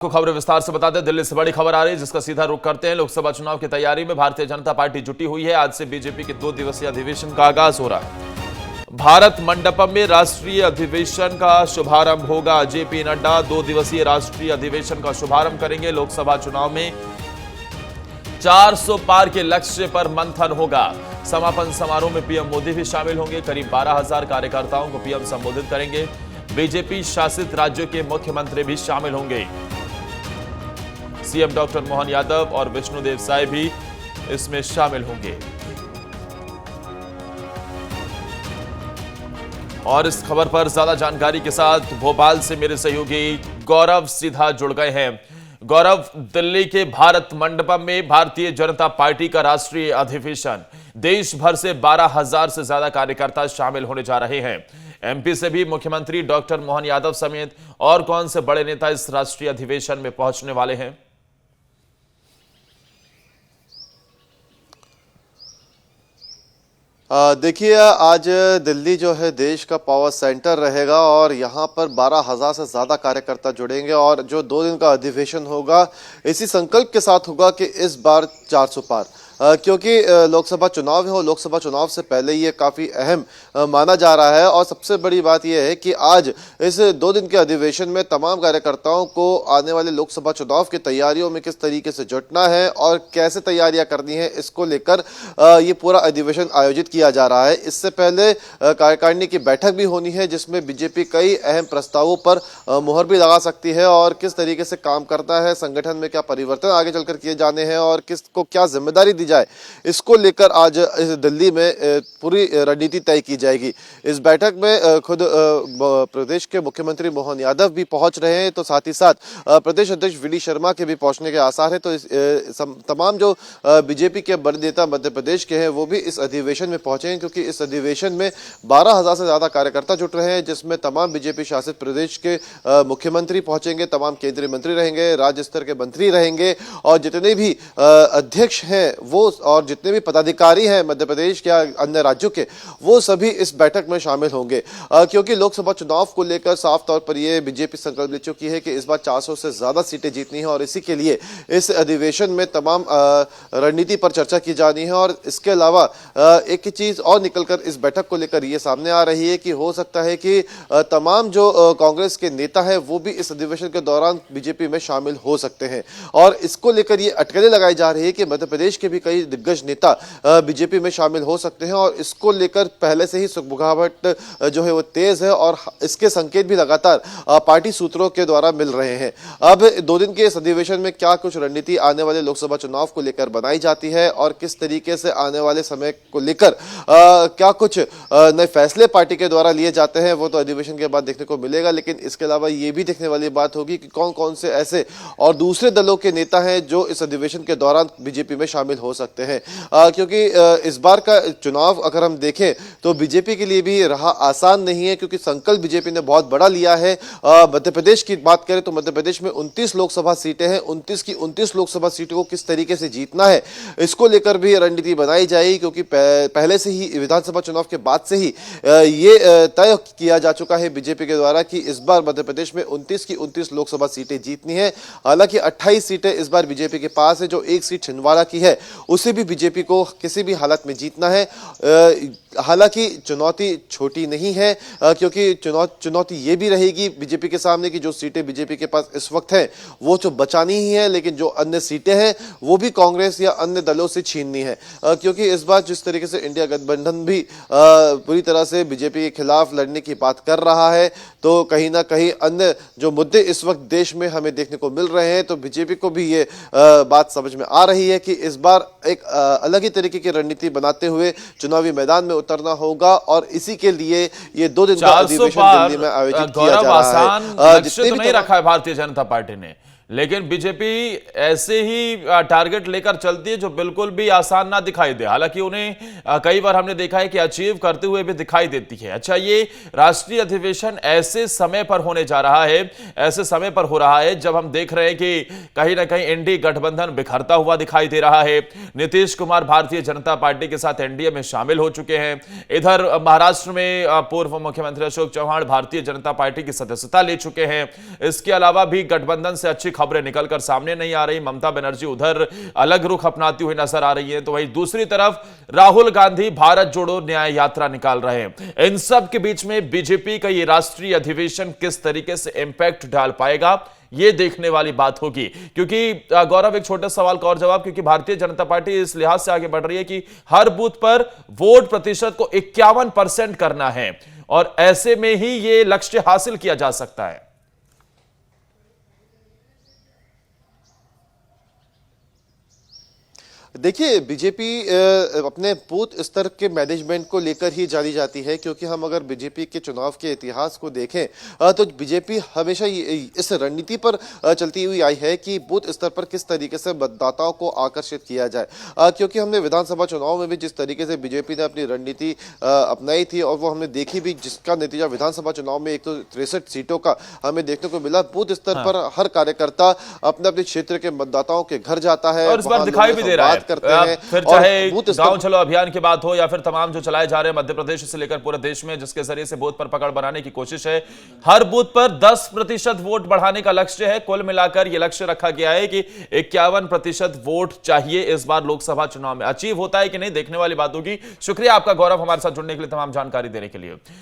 को खबर विस्तार से बताते हैं। दिल्ली से बड़ी खबर आ रही है जिसका सीधा रुख करते हैं। लोकसभा चुनाव की तैयारी में भारतीय जनता पार्टी जुटी हुई है। आज से बीजेपी के 2 दिवसीय अधिवेशन का आगाज हो रहा है। भारत मंडपम में राष्ट्रीय अधिवेशन का शुभारंभ होगा। जेपी नड्डा 2 दिवसीय राष्ट्रीय अधिवेशन का शुभारंभ करेंगे। लोकसभा चुनाव में 400 पार के लक्ष्य पर मंथन होगा। समापन समारोह में पीएम मोदी भी शामिल होंगे। करीब 12,000 कार्यकर्ताओं को पीएम संबोधित करेंगे। बीजेपी शासित राज्यों के मुख्यमंत्री भी शामिल होंगे। सीएम डॉक्टर मोहन यादव और विष्णुदेव साय भी इसमें शामिल होंगे। और इस खबर पर ज्यादा जानकारी के साथ भोपाल से मेरे सहयोगी गौरव सीधा जुड़ गए हैं। गौरव, दिल्ली के भारत मंडपम में भारतीय जनता पार्टी का राष्ट्रीय अधिवेशन, देश भर से 12,000 से ज्यादा कार्यकर्ता शामिल होने जा रहे हैं। एमपी से भी मुख्यमंत्री डॉक्टर मोहन यादव समेत और कौन से बड़े नेता इस राष्ट्रीय अधिवेशन में पहुंचने वाले हैं? देखिए, आज दिल्ली जो है देश का पावर सेंटर रहेगा और यहाँ पर 12,000 से ज़्यादा कार्यकर्ता जुड़ेंगे और जो 2 दिन का अधिवेशन होगा इसी संकल्प के साथ होगा कि इस बार 400 पार, क्योंकि लोकसभा चुनाव है और लोकसभा चुनाव से पहले ये काफ़ी अहम माना जा रहा है। और सबसे बड़ी बात यह है कि आज इस 2 दिन के अधिवेशन में तमाम कार्यकर्ताओं को आने वाले लोकसभा चुनाव की तैयारियों में किस तरीके से जुटना है और कैसे तैयारियां करनी है, इसको लेकर ये पूरा अधिवेशन आयोजित किया जा रहा है। इससे पहले कार्यकारिणी की बैठक भी होनी है जिसमें बीजेपी कई अहम प्रस्तावों पर मुहर भी लगा सकती है और किस तरीके से काम करता है, संगठन में क्या परिवर्तन आगे चलकर किए जाने हैं और किसको क्या जिम्मेदारी दी जाए, इसको लेकर आज इस दिल्ली में पूरी रणनीति तय की जाएगी। इस बैठक में खुद प्रदेश के मुख्यमंत्री मोहन यादव भी पहुंच रहे हैं, तो साथ ही साथ प्रदेश अध्यक्ष वी.डी. शर्मा के भी पहुंचने के आसार है। तो तमाम जो बीजेपी के बड़े नेता मध्य प्रदेश के हैं वो भी इस अधिवेशन में पहुंचे हैं, क्योंकि इस अधिवेशन में 12,000 से ज्यादा कार्यकर्ता जुट रहे हैं, जिसमें तमाम बीजेपी शासित प्रदेश के मुख्यमंत्री पहुंचेंगे, तमाम केंद्रीय मंत्री रहेंगे, राज्य स्तर के मंत्री रहेंगे और जितने भी अध्यक्ष हैं वो और जितने भी पदाधिकारी हैं मध्य प्रदेश या अन्य राज्यों के, वो सभी इस बैठक में शामिल होंगे। क्योंकि लोकसभा चुनाव को लेकर साफ तौर पर यह बीजेपी संकल्प ले चुकी है कि इस बार 400 से ज्यादा सीटें जीतनी है और इसी के लिए इस अधिवेशन में तमाम रणनीति पर चर्चा की जानी है। और इसके अलावा एक चीज और निकलकर इस बैठक को लेकर यह सामने आ रही है कि हो सकता है कि तमाम जो कांग्रेस के नेता है वो भी इस अधिवेशन के दौरान बीजेपी में शामिल हो सकते हैं और इसको लेकर ये अटकलें लगाई जा रही है कि मध्य प्रदेश के भी कई दिग्गज नेता बीजेपी में शामिल हो सकते हैं और इसको लेकर पहले से ही सुगबुगाहट जो है वो तेज है और इसके संकेत भी लगातार पार्टी सूत्रों के द्वारा मिल रहे हैं। अब 2 दिन के इस अधिवेशन में क्या कुछ रणनीति आने वाले लोकसभा चुनाव को लेकर बनाई जाती है और किस तरीके से आने वाले समय को लेकर क्या कुछ नए फैसले पार्टी के द्वारा लिए जाते हैं, वो तो अधिवेशन के बाद देखने को मिलेगा। लेकिन इसके अलावा ये भी देखने वाली बात होगी कि कौन कौन से ऐसे और दूसरे दलों के नेता हैं जो इस अधिवेशन के दौरान बीजेपी में शामिल हो सकते हैं, क्योंकि इस बार का चुनाव अगर हम देखें तो बीजेपी के लिए भी रहा आसान नहीं है, क्योंकि संकल्प बीजेपी ने बहुत बड़ा लिया है। मध्य प्रदेश की बात करें तो मध्य प्रदेश में 29 लोकसभा सीटें हैं। 29 की 29 लोकसभा सीटों को किस तरीके से जीतना है, इसको लेकर भी रणनीति बनाई जाएगी, क्योंकि पहले से ही विधानसभा चुनाव के बाद से ही ये तय किया जा चुका है बीजेपी के द्वारा कि इस बार मध्य प्रदेश में 29 की 29 लोकसभा सीटें जीतनी है। हालांकि 28 सीटें इस बार बीजेपी के पास है, जो एक सीट छिंदवाड़ा की है उसे भी बीजेपी को किसी भी हालत में जीतना है। हालांकि चुनौती छोटी नहीं है, क्योंकि चुनौती ये भी रहेगी बीजेपी के सामने कि जो सीटें बीजेपी के पास इस वक्त हैं वो तो बचानी ही है, लेकिन जो अन्य सीटें हैं वो भी कांग्रेस या अन्य दलों से छीननी है, क्योंकि इस बार जिस तरीके से इंडिया गठबंधन भी पूरी तरह से बीजेपी के खिलाफ लड़ने की बात कर रहा है, तो कहीं ना कहीं अन्य जो मुद्दे इस वक्त देश में हमें देखने को मिल रहे हैं, तो बीजेपी को भी ये बात समझ में आ रही है कि इस बार एक अलग ही तरीके की रणनीति बनाते हुए चुनावी मैदान में उतरना होगा और इसी के लिए ये 2 दिन का अधिवेशन दिल्ली में आयोजित किया जा रहा है। जितने भी नहीं रखा है भारतीय जनता पार्टी ने, लेकिन बीजेपी ऐसे ही टारगेट लेकर चलती है जो बिल्कुल भी आसान ना दिखाई दे। हालांकि उन्हें कई बार हमने देखा है कि अचीव करते हुए भी दिखाई देती है। अच्छा, ये राष्ट्रीय अधिवेशन ऐसे समय पर होने जा रहा है, ऐसे समय पर हो रहा है जब हम देख रहे हैं कि कहीं ना कहीं एनडीए गठबंधन बिखरता हुआ दिखाई दे रहा है। नीतीश कुमार भारतीय जनता पार्टी के साथ एनडीए में शामिल हो चुके हैं। इधर महाराष्ट्र में पूर्व मुख्यमंत्री अशोक चौहान भारतीय जनता पार्टी की सदस्यता ले चुके हैं। इसके अलावा भी गठबंधन से अच्छी खबरें निकलकर सामने नहीं आ रही। ममता बनर्जी उधर अलग रुख अपनाती हुई नजर आ रही है, तो वहीं दूसरी तरफ राहुल गांधी भारत जोड़ो न्याय यात्रा निकाल रहे हैं। इन सब के बीच में बीजेपी का ये राष्ट्रीय अधिवेशन किस तरीके से इंपैक्ट डाल पाएगा, ये देखने वाली बात होगी। क्योंकि गौरव, एक छोटा सवाल का और जवाब, क्योंकि भारतीय जनता पार्टी इस लिहाज से आगे बढ़ रही है कि हर बूथ पर वोट प्रतिशत को 51% करना है और ऐसे में ही ये लक्ष्य हासिल किया जा सकता है। देखिए, बीजेपी अपने बूथ स्तर के मैनेजमेंट को लेकर ही जानी जाती है, क्योंकि हम अगर बीजेपी के चुनाव के इतिहास को देखें तो बीजेपी हमेशा इस रणनीति पर चलती हुई आई है कि बूथ स्तर पर किस तरीके से मतदाताओं को आकर्षित किया जाए। क्योंकि हमने विधानसभा चुनाव में भी जिस तरीके से बीजेपी ने अपनी रणनीति अपनाई थी और वो हमने देखी भी, जिसका नतीजा विधानसभा चुनाव में 163 सीटों का हमें देखने को मिला। बूथ स्तर पर हर कार्यकर्ता अपने अपने क्षेत्र के मतदाताओं के घर जाता है और इस बार दिखाई भी दे रहा है। करते हैं। फिर चाहे गांव चलो अभियान की बात हो या फिर तमाम जो चलाए जा रहे हैं मध्य प्रदेश से लेकर पूरे देश में, जिसके जरिए से बूथ पर पकड़ बनाने की कोशिश है। हर बूथ पर 10% वोट बढ़ाने का लक्ष्य है। कुल मिलाकर यह लक्ष्य रखा गया है कि 51% वोट चाहिए इस बार लोकसभा चुनाव में। अचीव होता है कि नहीं, देखने वाली बात होगी। शुक्रिया आपका गौरव, हमारे साथ जुड़ने के लिए, तमाम जानकारी देने के लिए।